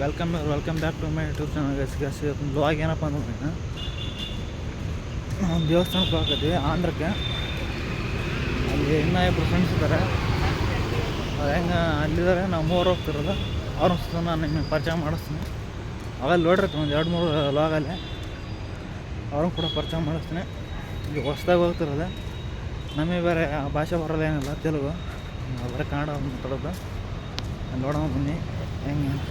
Welcome back to my YouTube channel guys. ಒಂದು blog ಏನಪ್ಪ ಅಂದ್ರೆ ಒಂದು ದೇವಸ್ಥಾನಕ್ಕೆ ಹೋಗ್ತಿದ್ವಿ ಆಂಧ್ರಕ್ಕೆ. ಅಲ್ಲಿ ಇನ್ನೂ ಇಬ್ಬರು ಫ್ರೆಂಡ್ಸ್ ಇದ್ದಾರೆ. ಅವ್ರು ಹೆಂಗೆ ಅಲ್ಲಿದ್ದಾರೆ, ನಾವು ಮೂವರು ಹೋಗ್ತಿರೋದು. ಅವ್ರ ನಾನು ನಿಮಗೆ ಪರಿಚಯ ಮಾಡಿಸ್ತೀನಿ. ಅವೆಲ್ಲ ನೋಡಿರ್ತೀನಿ ಒಂದು 2-3 ಲಾಗಲ್ಲಿ. ಅವ್ರನ್ನ ಕೂಡ ಪರಿಚಯ ಮಾಡಿಸ್ತೀನಿ. ಈಗ ಹೊಸ್ದಾಗಿ ಹೋಗ್ತಿರೋದು. ನಮಗೆ ಬೇರೆ ಭಾಷೆ ಬರೋಲ್ಲ, ಏನಿಲ್ಲ, ತೆಲುಗು, ಬರೀ ಕನ್ನಡ ಮಾತಾಡೋದು. ನೋಡೋಣ ಬನ್ನಿ ಹೆಂಗೆ ಅಂತ.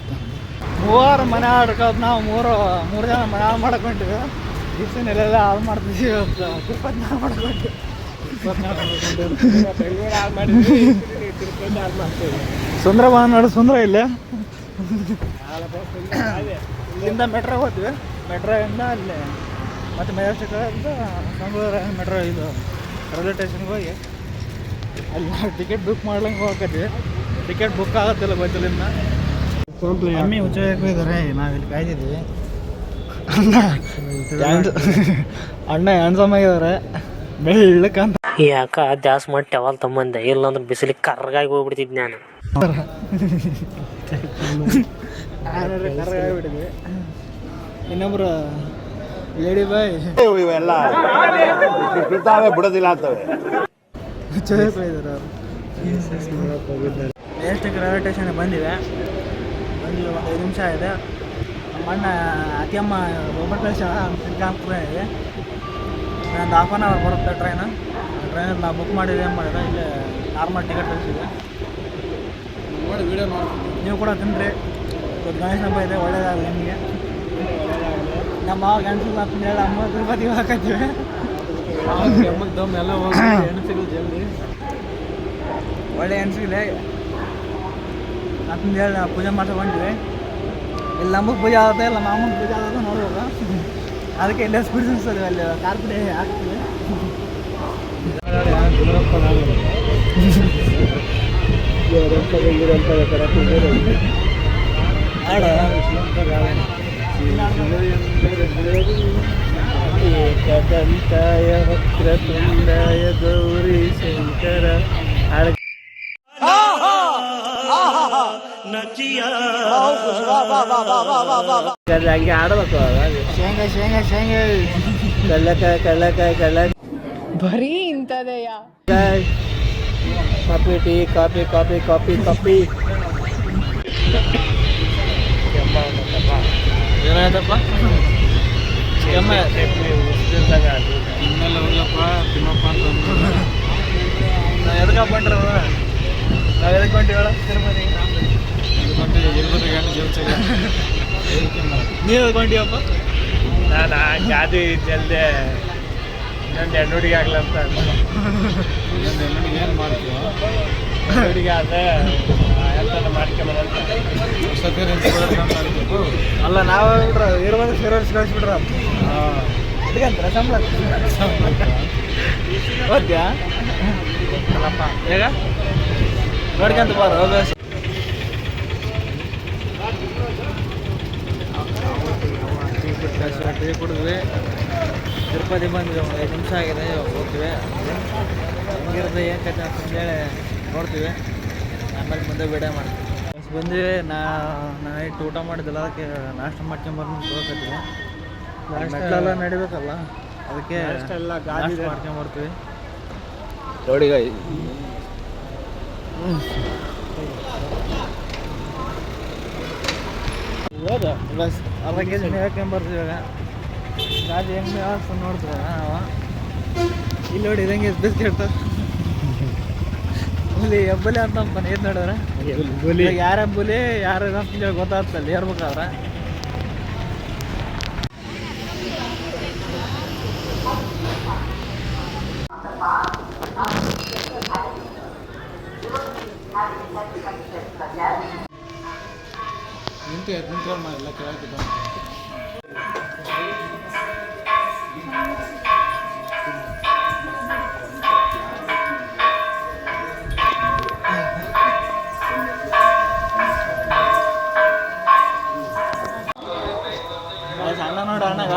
3 ಮನೆ ಆಡ್ಕೋದು. ನಾವು ಮೂರು ಜನ ಮನೆ ಹಾಳು ಮಾಡ್ಕೊಂಡಿವಿ. ದಿವ್ಸನೆಲ್ಲ ಹಾಳು ಮಾಡ್ತಿದ್ದೀವಿ. ತಿರುಪತಿ ಹಾಳು ಮಾಡ್ಕೊಂಡು ಸುಂದರ ನೋಡಿ ಸುಂದರ ಇಲ್ಲೇ ಇಲ್ಲಿಂದ ಮೆಟ್ರೋ ಹೋಗ್ತೀವಿ. ಮೆಟ್ರೋಯಿಂದ ಅಲ್ಲಿ ಮತ್ತು ಮೆಜೆಸ್ಟಿಕ್ಕಿಂದ ಸಂಗಳೂರು ಮೆಟ್ರೋ ಇದು ರೈಲ್ವೆ ಸ್ಟೇಷನ್ಗೆ ಹೋಗಿ ಅಲ್ಲಿ ಟಿಕೆಟ್ ಬುಕ್ ಮಾಡ್ಲಿಕ್ಕೆ ಹೋಗ್ತೀವಿ. ಟಿಕೆಟ್ ಬುಕ್ ಆಗುತ್ತಿಲ್ಲ ಬಸ್ಸಲ್ಲಿಂದ. ಕಮ್ಮಿ ಉಚ್ಚಾರಕ್ಕೆ ಇದ್ದಾರೆ. ನಾವಿಲ್ಲಿ ಕಾಯ್ತಿದ್ದೀವಿ. ಅಣ್ಣ ಆಗಿದ್ದಾರೆ ಬೆಳೆ ಇಳ್ಳಕ್ಕಂತ. ಯಾಕ ದ್ಯಾಸ್ ಮಾಡಿ ಟವಲ್ ತಮ್ಮಂದೆ, ಇಲ್ಲಂದ್ರೆ ಬಿಸಿಲಿಗೆ ಕರ್ಗಾಗಿ ಹೋಗ್ಬಿಡ್ತಿದ್ ನಾನು. ಕರ್ಗಾಗ್ಬಿಟ್ಟಿದ್ವಿ. ಇನ್ನೊಬ್ರು ಲೇಡಿ ಬಾಯ್ ಇವೆಲ್ಲ ಬಿಡೋದಿಲ್ಲ ಅಂತವೆ. ಇದ್ದಾರೆ ಅವರು. ಮೆಜೆಸ್ಟಿಕ್ ರೈಲ್ವೆ ಸ್ಟೇಷನ್ಗೆ ಬಂದಿವೆ. ಒಂದು 5 ನಿಮಿಷ ಇದೆ. ನಮ್ಮ ಅಣ್ಣ ಅತಿಯಮ್ಮ ಒಬ್ಬರು ಕಳಿಸ ಸಿಕ್ಕಾಗ್ತದೆ ಇದೆ. ಒಂದು 1/2 ಅವರ್ ಬರುತ್ತೆ ಟ್ರೈನಲ್ಲಿ ನಾವು ಬುಕ್ ಮಾಡಿದ್ರೆ ಏನು ಮಾಡಿದ್ರೆ ಇಲ್ಲಿ ನಾರ್ಮಲ್ ಟಿಕೆಟ್ ಕಳಿಸಿದೆ. ನೋಡಿ ವೀಡಿಯೋ ಮಾಡಿ ನೀವು ಕೂಡ ತಿನ್ನಿರಿ. ಇವತ್ತು ಗಣೇಶ ಹಬ್ಬ ಇದೆ, ಒಳ್ಳೇದಾಗಲಿ ನಿಮಗೆ. ನಮ್ಮ ಮಾವ ಗಣಸಿಲ್ಲ ಅಂತಂದು ಹೇಳಿ ಅಮ್ಮ ತಿರುಪತಿಗೆ ಹಾಕತ್ತೀವಿ. ಅಮ್ಮಗೆ ದಮ್ ಎಲ್ಲ ಹೋಗಿ ಎಣ್ಸಿಲ್ಲ ಜಲ್ದಿ ಒಳ್ಳೆ ಎಣ್ಸಿಲ್ಲ ಅಂತಂದು ಹೇಳಿ ನಾವು ಪೂಜೆ ಮಾಡ್ಕೊಂಡ್ವಿ. ಇಲ್ಲಿ ನಮಗೆ ಪೂಜೆ ಆಗುತ್ತೆ, ಇಲ್ಲ ಮಾಮೂಲಿ ಪೂಜೆ ಆಗುತ್ತೆ ನೋಡ್ಬೇಕು. ಅದಕ್ಕೆ ಇಲ್ಲೇ ಸ್ಪೀಡ್ ಸರಿ ಅಲ್ಲಿ ಕಾರ್ಪುಡಿ ಹಾಕ್ತೀವಿ. ಏಕದಂತಾಯ ವಕ್ರತುಂಡಾಯ ಗೌರಿ ಶಂಕರ ಹಂಗೆ ಆಡಬೇಕು. ಶೇಂಗಾಯಿ ಕಳ್ಳಕಾಯಿ ಬರೀ ಇಂಥದೆಯ. ಕಾಫಿ ಟೀ ಕಾಫಿ ಏನಾಯ್ತಪ್ಪ? ತಿಮ್ಮಪ್ಪ ಅಂತ ನಾವು ಎದಕ್ಕೆ ಬಂಡ್ರ ನಾವು ಎದಕ್ಕೆ ಬಂಡಿ ಹೇಳ ತಿರುಪತಿ ನೀವು ಎದ್ಕೊಂಡಿವಪ್ಪ? ನಾನು ಗಾದಿ ಜಲ್ದೆ ಇನ್ನೊಂದು 2 ಹುಡುಗಿ ಆಗ್ಲಂತ. ಏನು ಮಾಡ್ತೀವ ಹುಡುಗಿ ಆದರೆ ಎಲ್ಲ ಮಾಡ್ಕೊಂಬರಂತ. ಅಲ್ಲ ನಾವು ಇರುವಾಗ ಸೇರೋರ್ಸ್ ಕಳಿಸ್ಬಿಟ್ರ ಅದಕ್ಕಂತಾರೆ ಸಂಬಳ ಓದ್ಯಾ ಅಲ್ಲಪ್ಪ. ಈಗ ನೋಡ್ಕೊಂತ ಬಾರ ಹೋಗ. ಟೀ ಕುಡಿದ್ವಿ. ತಿರುಪತಿ ಬಂದ್ವಿ. 5 ನಿಮಿಷ ಆಗಿದೆ. ಇವಾಗ ಹೋಗ್ತೀವಿ. ಹೆಂಗಿರುತ್ತೆ ಏನು ಕತೆ ಅಂತಂದೇಳಿ ನೋಡ್ತೀವಿ. ಆಮೇಲೆ ಮುಂದೆ ವಿಡಿಯೋ ಮಾಡ್ತೀವಿ. ಬಂದ್ವಿ. ನೈಟ್ ಊಟ ಮಾಡಿದ್ದಿಲ್ಲ, ಅದಕ್ಕೆ ನಾಷ್ಟ ಮಾಡ್ಕೊಂಬರ್ಕೊಂಡು ಹೋಗ್ತೀವಿ. ಮೆಟ್ಲೆಲ್ಲ ನಡಿಬೇಕಲ್ಲ, ಅದಕ್ಕೆ ಗಾಡಿ ಮಾಡ್ಕೊಂಬರ್ತೀವಿ. ನೋಡಿ ಬಸ್ ಅರ್ಧ ಕೆಜಿ ಮೇವು ಹಾಕ್ಕೊಂಬರ್ತೀವಿ. ಇವಾಗ ಗಾಡಿ ಹೆಂಗೆ ವ್ಯವಸ್ಥೆ ನೋಡ್ತೀವಿ ನಾವು. ಇಲ್ಲಿ ನೋಡಿ ಇದಂಗೆ ಬಿಸ್ಕೆಟ್ ಇಲ್ಲಿ ಹೆಬ್ಬಲಿ ಅಂತ ಅಂತಾನೆ. ಏನು ನೋಡಿದ್ರೆ ಯಾರ ಹೆಬ್ಬಲಿ ಯಾರು ಅಂತೇಳಿ ಗೊತ್ತಾಗ್ತಲ್ಲ ಏರ್ಬೇಕಾದ್ರೆ. ನಿಂತ್ಕೊಂಡು ಮಾಡಿಲ್ಲ ಕೇಳಕ್ಕಿದ್ದ. ಅಣ್ಣ ನೋಡ ಅಣ್ಣಗ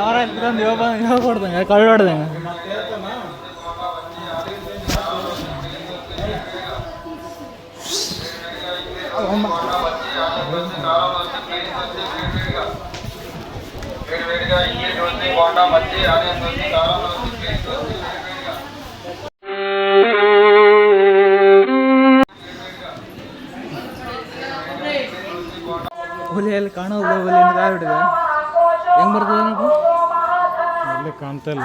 ಅವರ ಯೋಗ ಕೊಡ್ದಂಗೆ ಕಳ್ಳು ಹೊಡ್ದಂಗೆ. ತಗೊಂಬ. ಹುಲಿಯಲ್ಲಿ ಕಾಣೋದು ಹುಲಿಯಿಂದ ಕಾಯ್ಬಿಟ್ಟಿದೆ. ಹೆಂಗೆ ಬರ್ತದೆ ಏನಪ್ಪ ಇಲ್ಲಿ ಕಾಣ್ತಾ ಇಲ್ಲ.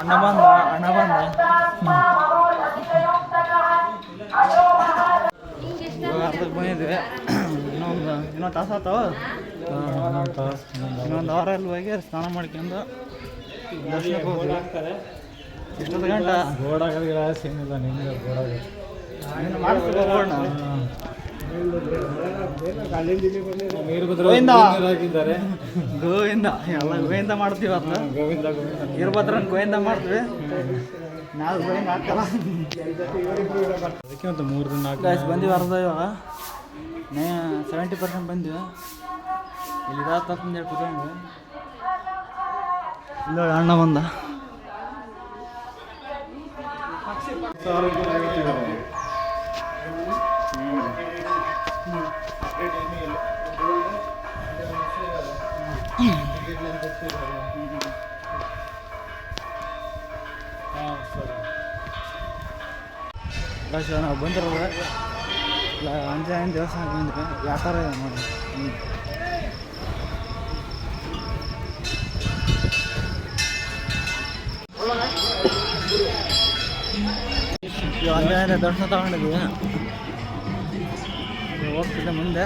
ಅಣ್ಣ ಬಂದ ಇವಾಗ ಅರ್ಧಕ್ಕೆ ಬಂದಿದ್ವಿ. ಇನ್ನೊಂದು ತಾಸು ಆತಾವ. ಇನ್ನೊಂದು ವಾರ ಅಲ್ಲಿ ಹೋಗಿ ಸ್ನಾನ ಮಾಡ್ಕೊಂಡು ದರ್ಶನಕ್ಕೆ ಹೋಗ್ತೀವಿ. ಎಷ್ಟೊತ್ತು ಗಂಟೆ ಗೋಡಾಗೋದಿಲ್ಲ, ಏನಿಲ್ಲ ನಿಮ್ಗೆ ಗೋಡಾಗ ಮಾಡಿಸ್ಬೇಕು ಗೋಡನ್ನ. ಹಾಕಿದ್ದಾರೆ. ಗೋವಿಂದ ಎಲ್ಲ ಗೋವಿಂದ ಮಾಡ್ತೀವಿ ಅಂತ. ಗೋವಿಂದ ಇರ್ಬದ್ರನ್ ಗೋವಿಂದ ಮಾಡ್ತೀವಿ. ನಾವು ಗೋವಿಂದ ಹಾಕಲ್ಲ. ಅದಕ್ಕೆ ಒಂದು 3 ದಿನ ಗಾಯ್ಸ್ ಬಂದೀವಿ ಅರ್ಧ. ಇವಾಗ 70% ಬಂದೀವಿ. ಇಲ್ಲಿ ತಪ್ಪಂದು ಹೇಳಿ ಕೂತ್ಕೊಂಡು ಇಲ್ಲ ಅಣ್ಣ ಬಂದ. ನಾವು ಬಂದಿರೋದು ಇಲ್ಲ ಆಂಜನೇಯನ ದೇವಸ್ಥಾನಕ್ಕೆ ಬಂದ್ವಿ. ಯಾವ ಥರ ಇದೆ ನೋಡಿ. ಆಂಜನೇಯನ ದರ್ಶನ ತಗೊಂಡಿದ್ವಿ. ಹೋಗ್ತಿದ್ದೆ ಮುಂದೆ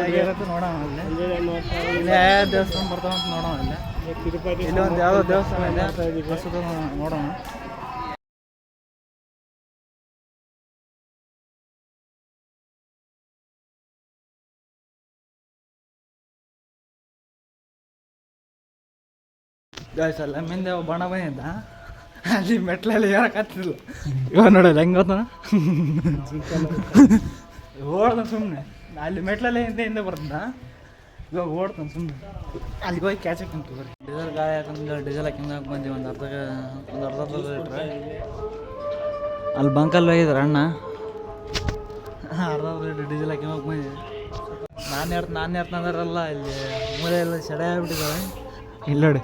ಹೇಗಿರುತ್ತೆ ನೋಡೋಣ. ಅಲ್ಲಿ ಯಾವ ದೇವಸ್ಥಾನ ಬರ್ತಾವ ಅಂತ ನೋಡೋಣ. ಇಲ್ಲಿ ಒಂದು ಯಾವುದೋ ದೇವಸ್ಥಾನ ಇದೆ, ನೋಡೋಣ. ಗಾಯ್ಸ್ ಅಲ್ಲ ಮಿಂದೆ ಬಣ ಬಂದಿದ್ದ. ಅಲ್ಲಿ ಮೆಟ್ಲಲ್ಲಿ ಹೇಳಕ್ಕಾಗ್ತಿಲ್ಲ. ಇವಾಗ ನೋಡೋದು ಹೆಂಗೆ ಗೊತ್ತಾನ ಓಡ್ತಾನೆ ಸುಮ್ಮನೆ. ಅಲ್ಲಿ ಮೆಟ್ಲಲ್ಲಿ ಹಿಂದೆ ಬರ್ತಿದ್ದ. ಇವಾಗ ಓಡ್ತಾನೆ ಸುಮ್ಮನೆ. ಅಲ್ಲಿಗೆ ಹೋಗಿ ಕ್ಯಾಚ್ ಹಾಕಂತು. ಡೀಸೆಲ್ ಗಾಯ ಹಾಕಂದ್ರೆ ಡೀಸೆಲ್ ಹಾಕಿಂದ ಬಂದೀವಿ. ಒಂದು ಅರ್ಧ ಲೀಟ್ರ್ ಅಲ್ಲಿ ಬಂಕಲ್ಲಿ ಹೋಗಿದ್ರು ಅಣ್ಣ. ಅರ್ಧ ಲೀಟ್ರ್ ಡೀಸೆಲ್ ಹಾಕಿ ಹೋಗಿ ಬಂದಿದ್ವಿ. ನಾನು ಇರ್ತಂದ್ರಲ್ಲ ಇಲ್ಲಿ ಮೂಲೆ ಎಲ್ಲ ಸೆಡೆ ಆಗ್ಬಿಟ್ಟಿದ್ದಾವೆ. ಇಲ್ಲ ನೋಡಿ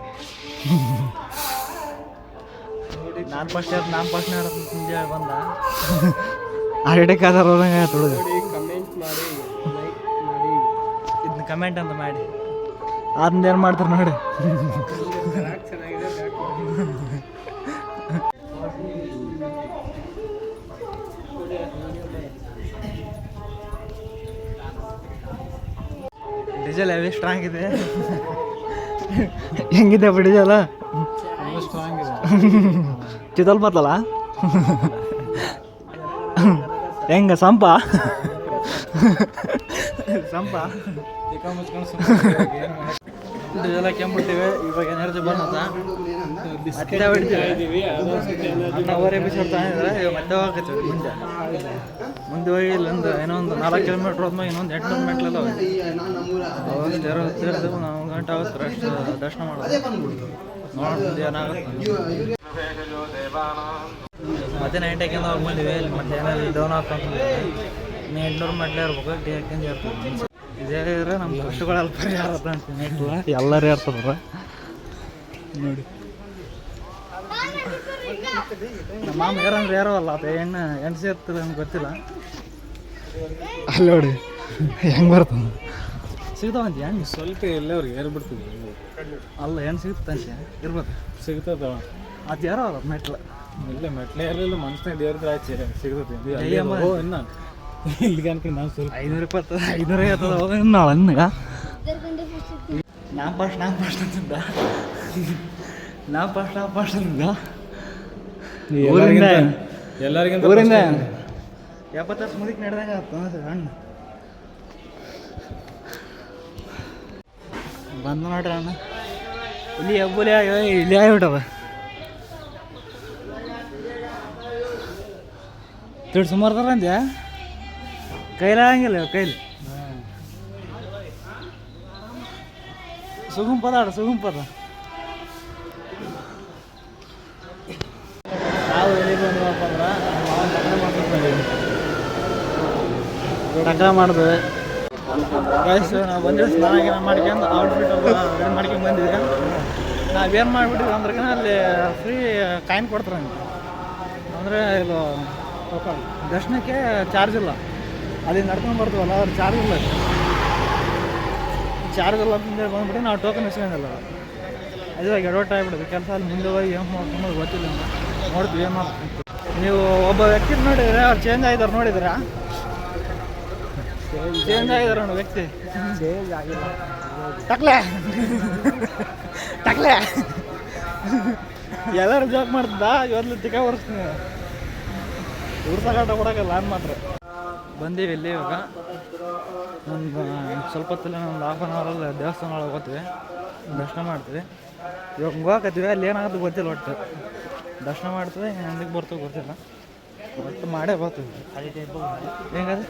ನಾನು ಫಸ್ಟ್ ತಿಂದು ಬಂದ ಅರಡೆಕಾದಾರ ಹೋದಂಗೆ ತುಳಿದು ಇದನ್ನ ಕಮೆಂಟ್ ಅಂತ ಮಾಡಿ ಅದನ್ನ ಏನು ಮಾಡ್ತಾರೆ ನೋಡಿ. ಡೀಸೆಲ್ ಹೆವಿ ಸ್ಟ್ರಾಂಗ್ ಇದೆ. ಹೆಂಗಿದೆ ಡೀಸೆಲ್? ಸ್ಟ್ರಾಂಗ್ ಇದೆ. ಚಿತಲ್ ಬತ್ತಲ್ಲ ಹೆಂಗ ಸಂಪ ಡೀಸೆಲ್ ಕೆಂಬಿಡ್ತೀವಿ. ಇವಾಗ ಎನರ್ಜಿ ಬಂದ ಮತ್ತೆ ಹೊಡಿತೀವಿ. ಅವರೇ ಬಿಸಿಡ್ತಾ ಇದ್ದಾರೆ. ಇವಾಗ ಮತ್ತೆ ಹೋಗತ್ತೀವಿ ಮುಂದೆ ಹೋಗಿ ಇಲ್ಲೊಂದು ಇನ್ನೊಂದು 4 ಕಿಲೋಮೀಟ್ರ್ ಹೋದ್ಮೇಲೆ ಇನ್ನೊಂದು 800 ಮೆಟ್ಲೆಲ್ಲ ಹೋಗಿ ಅವಾಗ ಸೇರಿದೆವು. ನಾವು ಗಂಟೆ ಆಗುತ್ತೆ ಅಷ್ಟು ದರ್ಶನ ಮಾಡೋದು. ನೋಡೋದು ಏನಾಗುತ್ತೆ. ಮತ್ತೆ ನೈಟ್ ಹಾಕ್ಯಂದು ಹೋಗಿ ಬಂದಿವಿ. ಇಲ್ಲಿ ಮತ್ತೆ ಏನಾದ್ರು ಡೌನ್ ಆಗ್ತಂದ್ರೆ 800 ಮೆಟ್ಲೆ ಇರ್ಬೇಕು. ಟಿ ಹಾಕ್ಯಂದು ಇರ್ತದೆ. ಇದೇ ಇದ್ರೆ ನಮ್ಮ ಕಷ್ಟಗಳೆಲ್ಲ ಪರಿಹಾರ ಅಂತ ಮೆಟ್ಲ ಎಲ್ಲರೂ ಇರ್ತದ್ರ ನೋಡಿ. ನಮ್ಮ ಮಾಮ ಯಾರಂದ್ರೆ ಯಾರೋ ಅಲ್ಲ ಅದು ಹೆಣ್ಣು ಸೇರ್ತದೆ ನಮ್ಗೆ ಗೊತ್ತಿಲ್ಲ. ಅಲ್ಲಿ ನೋಡಿ ಹೆಂಗೆ ಬರ್ತದೆ. ಸಿಗ್ತಾವಂತ ಹೆಣ್ಣು ಸ್ವಲ್ಪ ಎಲ್ಲೇ ಅವ್ರಿಗೆ ಏರ್ಬಿಡ್ತೀವಿ. ಅಲ್ಲ ಹೆಣ್ಣು ಸಿಗುತ್ತಂತೆ ಇರ್ಬೇಕು. ಸಿಗ್ತದ ಅದು ಯಾರೋ ಅಲ್ಲ ಮೆಟ್ಲು. ಇಲ್ಲ ಮೆಟ್ಲೆ ಇರಲಿಲ್ಲ ಮನುಷ್ಯನ ದೇವ್ರದ್ದು ಆಚೆ ಸಿಗ್ತದೆ. ಇನ್ನು ಇಲ್ಲಿಗೆ ಅನ್ಕೊಂಡು ನಾವು ಸ್ವಲ್ಪ 520 ಹೋಗ ನಾಳೆ ಅನ್ನಗ ನಾ ಫಸ್ಟ್ ಅಂತಿದ್ದ. ನಾ ಫಸ್ಟ್ ಅಂತಿದ್ದ. ಎಲ್ಲರಿಗಿಂತ ಊರಿಂದ 70 ವರ್ಷ ಮುದಕ್ಕೆ ನಡೆದಂಗೆ ಆಗ್ತದೆ ಹಣ್ಣು. ಬಂದು ನೋಡ್ರಿ ಅಣ್ಣ ಇಲ್ಲಿ ಹೆಬ್ಬುಲಿ ಇಲ್ಲಿ ಆಗ್ಬಿಟ್ಟದ. ತಿಳಿ ಸುಮಾರು ಅಂದ್ಯ ಕೈಲಾಗಂಗಿಲ್ಲ ಕೈಲಿ ಸುಗುಂಪದ ಸುಗುಂಪದ ಟಕ್ರ ಮಾಡಿದ್ವಿ ಗೈಸ್. ನಾವು ಬಂದಿದ್ದು ಸ್ನಾನ ಮಾಡ್ಕೊಂಡು ಔಟ್ಫಿಟ್ ರೆಡಿ ಮಾಡ್ಕೊಂಡು ಬಂದಿದ್ವಿ. ನಾವೇನು ಮಾಡಿಬಿಟ್ಟಿವಿ ಅಂದ್ರೆ ಅಲ್ಲಿ ಫ್ರೀ ಕಾಯಿನ್ ಕೊಡ್ತಾರೆ ಅಂದರೆ ಇದು ದರ್ಶನಕ್ಕೆ ಚಾರ್ಜ್ ಇಲ್ಲ. ಅಲ್ಲಿ ನಡ್ಕೊಂಡು ಬರ್ತೀವಲ್ಲ ಅವ್ರು ಚಾರ್ಜ್ ಇಲ್ಲ ಅಂತಂದೇಳಿ ಬಂದ್ಬಿಟ್ಟು ನಾವು ಟೋಕನ್ ಇಸ್ಕೊಂಡಿಲ್ಲ. ಇವಾಗ ಎಡವಟ್ಟು ಆಗಿಬಿಡುತ್ತೆ ಕೆಲಸ. ಅಲ್ಲಿ ಮುಂದೆ ಹೋಗಿ ಏನು ಮಾಡ್ಕೊಂಡು ಗೊತ್ತಿಲ್ಲ, ನೋಡ್ತೀವಿ ಏನು ಮಾಡ್ತೀವಿ. ನೀವು ಒಬ್ಬ ವ್ಯಕ್ತಿ ನೋಡಿದ್ರೆ ಅವ್ರು ಚೇಂಜ್ ಆಗಿದ್ದಾರೆ, ನೋಡಿದ್ದೀರಾ? ಚೇಂಜ್ ಆಗಿದ್ದಾರೆ ನೋಡಿ ವ್ಯಕ್ತಿ. ಚೇಂಜ್ ಆಗಿಲ್ಲ. ಟಕ್ಲೆ ಎಲ್ಲರೂ ಜೋಕ್ ಮಾಡ್ತಿದ್ದ, ಇವತ್ತು ತಿಕ್ಕ ಹೊರಿಸ್ತೀನಿ. ಉರ್ಸಾಗಾಟ ಕೊಡೋಕ್ಕಲ್ಲ ನಾನು ಮಾತ್ರ. ಬಂದೀವಿ ಇಲ್ಲಿ ಇವಾಗ. ಒಂದು ಸ್ವಲ್ಪ ಹೊತ್ತಲ್ಲಿ ಒಂದು ಹಾಫ್ ಆನ್ ಅವರಲ್ಲಿ ದೇವಸ್ಥಾನ ಒಳಗೆ ಹೋಗ್ತೀವಿ, ದರ್ಶನ ಮಾಡ್ತೀವಿ. ಇವಾಗ ಹೋಗಕತ್ತೀವಿ, ಅಲ್ಲಿ ಏನಾಗುತ್ತೆ ಗೊತ್ತಿಲ್ಲ. ಒಟ್ಟು ದರ್ಶನ ಮಾಡ್ತೀವಿ, ಎಂದಕ್ಕೆ ಬರ್ತವೆ ಗೊತ್ತಿಲ್ಲ, ಒಟ್ಟು ಮಾಡೇ ಬರ್ತೀವಿ. ಹೆಂಗದ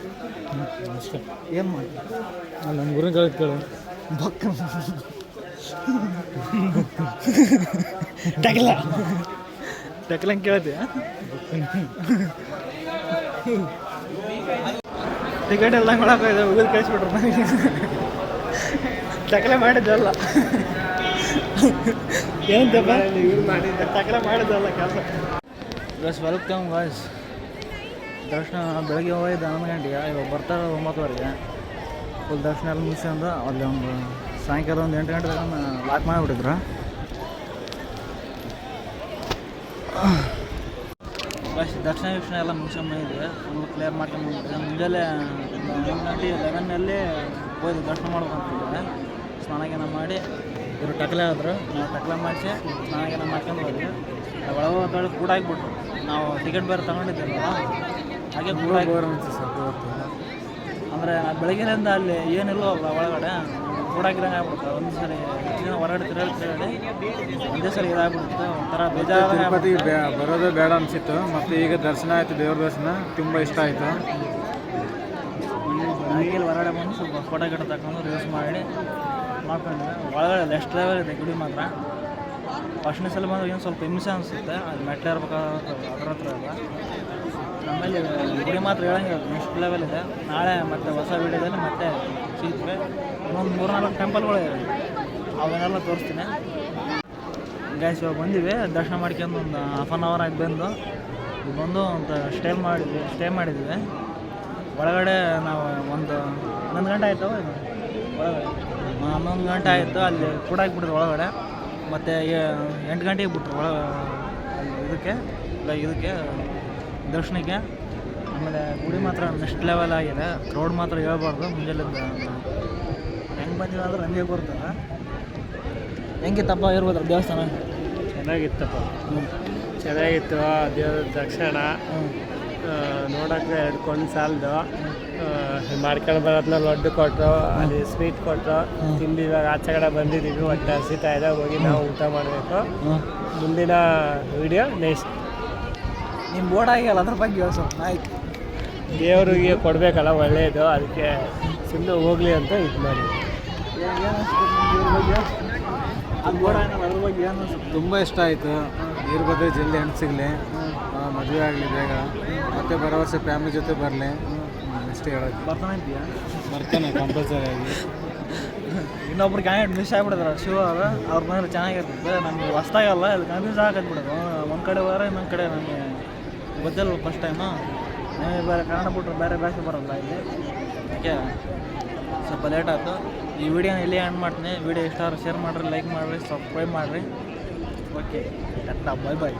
ಅಷ್ಟೇ. ಏನು ಮಾಡಿ ಅಲ್ಲಿ ನಮ್ಮ ಗುರು ಕೇಳಿ ಬಕ್ಕ ಟಕ್ಲಂಗೆ ಕೇಳ್ತೀಯ? ಟಿಕೆಟ್ ಎಲ್ಲ ಮಾಡಕ್ಕೆ ಉಗಿದು ಕಳಿಸ್ಬಿಟ್ರು ನನಗೆ. ಟಕ್ಲೆ ಮಾಡಿದ್ದಲ್ಲ ಏನಂತಪ್ಪ, ಟಕ್ಲೆ ಮಾಡಿದ್ದಲ್ಲ ಕೆಲಸ. ಗಸ್ ವೆಲ್ಕಮ್ ಗಾಯ್ಸ್. ದರ್ಶನ ಬೆಳಗ್ಗೆ ಹೋಗಿದ್ದು 11 ಗಂಟೆಗೆ, ಇವಾಗ ಬರ್ತಾರೆ 9:30. ಫುಲ್ ದರ್ಶನ ಎಲ್ಲ ಮುಗಿಸ್ಕೊಂಡು ಅಲ್ಲಿ ಒಂದು ಸಾಯಂಕಾಲ ಒಂದು 8 ಗಂಟೆ ತನಕ ಲಾಕ್ ಮಾಡಿಬಿಟ್ಟಿದ್ರು. ಬಸ್ ದರ್ಶನ ಎಲ್ಲ ಮುಗಿಸ್ಕೊಂಬಂದಿದ್ವಿ, ಫುಲ್ ಕ್ಲಿಯರ್ ಮಾಡ್ಕೊಂಡ್ಬಂದಿದ್ವಿ. ಮುಂಜಾನೆ 9 ಗಂಟೆ 11 ಹೋಯ್ದು ದರ್ಶನ ಮಾಡ್ಬೇಕಂತಿದ್ದೆ. ಸ್ನಾನ ಮಾಡಿ ಇವರು ಟಕ್ಲೆ ಆದರು, ನಾವು ಟಕ್ಲೆ ಮಾಡಿಸಿ ಸ್ನಾನ ಮಾಡ್ಕೊಂಡು ಹೋದ್ವಿ. ಒಳಗೆ ಕೂಡ ಆಗಿಬಿಟ್ರು. ನಾವು ಟಿಕೆಟ್ ಬೇರೆ ತಗೊಂಡಿದ್ದೀವಲ್ಲ, ಹಾಗೆ ಕೂಡ ಅಂದರೆ ಬೆಳಗ್ಗೆಯಿಂದ ಅಲ್ಲಿ ಏನಿಲ್ಲ ಒಳಗಡೆ ಕೂಡಾಕಿದಂಗೆ ಆಗ್ಬಿಡುತ್ತೆ. ಒಂದು ಸರಿ ಹೊರಗಡೆ ತಿರುಗಾಡಿ ಒಂದೇ ಸರಿ ಇದಾಗ್ಬಿಡುತ್ತೆ, ಒಂಥರ ಬೇಜಾರು. ತಿರುಪತಿ ಬರೋದೇ ಬೇಡ ಅನಿಸಿತ್ತು, ಮತ್ತು ಈಗ ದರ್ಶನ ಆಯಿತು, ದೇವ್ರ ದರ್ಶನ ತುಂಬ ಇಷ್ಟ ಆಯಿತು. ಹಾಗೆ ಹೊರಗಡೆ ಬಂದು ಸ್ವಲ್ಪ ಫೋಟೋ ಗಿಡ ತಗೊಂಡು ರೀಲ್ಸ್ ಮಾಡ್ಕೊಂಡ್ವಿ. ಒಳಗಡೆ ಲೆಸ್ಟ್ ಲೆವೆಲ್ ಇದೆ ಗುಡಿ ಮಾತ್ರ. ಫಸ್ಟ್ನೇ ಸಲ ಬಂದ್ರೆ ಏನು ಸ್ವಲ್ಪ ಹಿಂಸೆ ಅನಿಸುತ್ತೆ, ಅದು ಮೆಟ್ಲೆ ಇರ್ಬೇಕಾಗುತ್ತೆ ಅದ್ರ ಹತ್ರ ಎಲ್ಲ. ಆಮೇಲೆ ಗುಡಿ ಮಾತ್ರ ಹೇಳಂಗಿಲ್ಲ, ನೆಕ್ಸ್ಟ್ ಲೆವೆಲ್ ಇದೆ. ನಾಳೆ ಮತ್ತೆ ಹೊಸ ವೀಡಿಯೋದಲ್ಲಿ ಮತ್ತೆ ಸಿಗ್ತವೆ. ಇನ್ನೊಂದು 3-4 ಟೆಂಪಲ್ಗಳು ಇದೆ, ಅವನ್ನೆಲ್ಲ ತೋರಿಸ್ತೀನಿ. ಗೈಸ್ ಇವಾಗ ಬಂದಿವಿ, ದರ್ಶನ ಮಾಡ್ಕೊಂಡು ಒಂದು ಹಾಫ್ ಆನ್ ಅವರ್ ಆಗಿ ಬಂದು ಒಂದು ಸ್ಟೇ ಮಾಡಿದ್ವಿ. ಒಳಗಡೆ ನಾವು ಒಂದು 11 ಗಂಟೆ ಆಯಿತು. ಒಳಗಡೆ 11 ಗಂಟೆ ಆಯಿತು, ಅಲ್ಲಿ ಕೂಡ ಹಾಕ್ಬಿಟ್ರು ಒಳಗಡೆ. ಮತ್ತು 8 ಗಂಟೆಗೆ ಬಿಟ್ರು ಒಳಗೆ ಇದಕ್ಕೆ ದರ್ಶನಕ್ಕೆ. ಆಮೇಲೆ ಗುಡಿ ಮಾತ್ರ ನೆಕ್ಸ್ಟ್ ಲೆವೆಲ್ ಆಗಿದೆ. ಕ್ರೌಡ್ ಮಾತ್ರ ಹೇಳ್ಬಾರ್ದು. ಮುಂಜಾನೆಯಿಂದ ಹೆಂಗೆ ಬಂದಿಲ್ಲ ಅಂದ್ರೆ ಹಂಗೆ ಬರ್ತದೆ. ಹೆಂಗಿತ್ತಪ್ಪ ಇರ್ಬೋದು ದೇವಸ್ಥಾನ? ಚೆನ್ನಾಗಿತ್ತಪ್ಪ, ಚೆನ್ನಾಗಿತ್ತು. ದೇವ್ರ ದರ್ಶನ ನೋಡೋಕ್ಕೆ 2 ಕೊಂಡು ಸಾಲದು. ಮಾಡ್ಕೊಂಡು ಬರೋದ್ಮೇಲೆ ಲಡ್ಡು ಕೊಟ್ಟರು, ಅಲ್ಲಿ ಸ್ವೀಟ್ ಕೊಟ್ಟರು, ತಿಂದು ಇವಾಗ ಆಚೆ ಕಡೆ ಬಂದಿದ್ದೀವಿ. ಹೊಟ್ಟೆ ಹಸಿತಾ ಇದೆ, ಹೋಗಿ ನಾವು ಊಟ ಮಾಡಬೇಕು. ಮುಂದಿನ ವಿಡಿಯೋ ನೆಕ್ಸ್ಟ್. ನಿಮ್ಮ ಬೋರ್ಡ್ ಆಗಿಲ್ಲ, ಅದ್ರ ಬಗ್ಗೆ ಸ್ವಲ್ಪ ಆಯ್ತು. ದೇವರಿಗೆ ಕೊಡಬೇಕಲ್ಲ, ಒಳ್ಳೆಯದು, ಅದಕ್ಕೆ ಸುಮ್ಮನೆ ಹೋಗಲಿ ಅಂತ ಇದು ಮಾಡಿ. ಅದ್ರ ಬಗ್ಗೆ ಏನು ತುಂಬ ಇಷ್ಟ ಆಯಿತು. ಇವ್ರ ಬಗ್ಗೆ ಜಲ್ದಿ ಹೆಣ್ಣು ಸಿಗಲಿ, ಮದುವೆ ಆಗಲಿ ಬೇಗ, ಮತ್ತೆ ಬರೋ ವರ್ಷ ಫ್ಯಾಮಿಲಿ ಜೊತೆ ಬರಲಿ ಅಷ್ಟೇ ಹೇಳೋದು. ಬರ್ತಾನೆ ಕಂಪಲ್ಸರಿ ಆಗಿ. ಇನ್ನೊಬ್ರು ಕ್ಯಾಂಡಿಡೇಟ್ ಮಿಸ್ ಆಗಿಬಿಡಿದ್ರು, ಶಿವ ಅವ್ರ ಬಂದರೆ ಚೆನ್ನಾಗಿರ್ತದೆ. ನಮಗೆ ಹೊಸ್ದಾಗಲ್ಲ, ಅದು ಕನ್ಫ್ಯೂಸ್ ಆಗತ್ಬಿಡೋದು. ಒಂದು ಕಡೆ ಹೋದ್ರೆ ಇನ್ನೊಂದು ಕಡೆ ನಮಗೆ ಗೊತ್ತಿಲ್ಲ ಫಸ್ಟ್ ಟೈಮು. ನಮಗೆ ಬೇರೆ ಕನ್ನಡ ಬಿಟ್ಟರೆ ಬೇರೆ ಭಾಷೆ ಬರೋಲ್ಲ ಇಲ್ಲಿ, ಅದಕ್ಕೆ ಸ್ವಲ್ಪ ಲೇಟ್ ಆಯಿತು. ಈ ವಿಡಿಯೋನ ಇಲ್ಲಿ ಎಂಡ್ ಮಾಡ್ತೀನಿ. ವಿಡಿಯೋ ಇಷ್ಟ ಆದ್ರೆ ಶೇರ್ ಮಾಡಿರಿ, ಲೈಕ್ ಮಾಡಿರಿ, ಸಬ್ಸ್ಕ್ರೈಬ್ ಮಾಡಿರಿ. ಓಕೆ, ಬಾಯ್ ಬಾಯ್.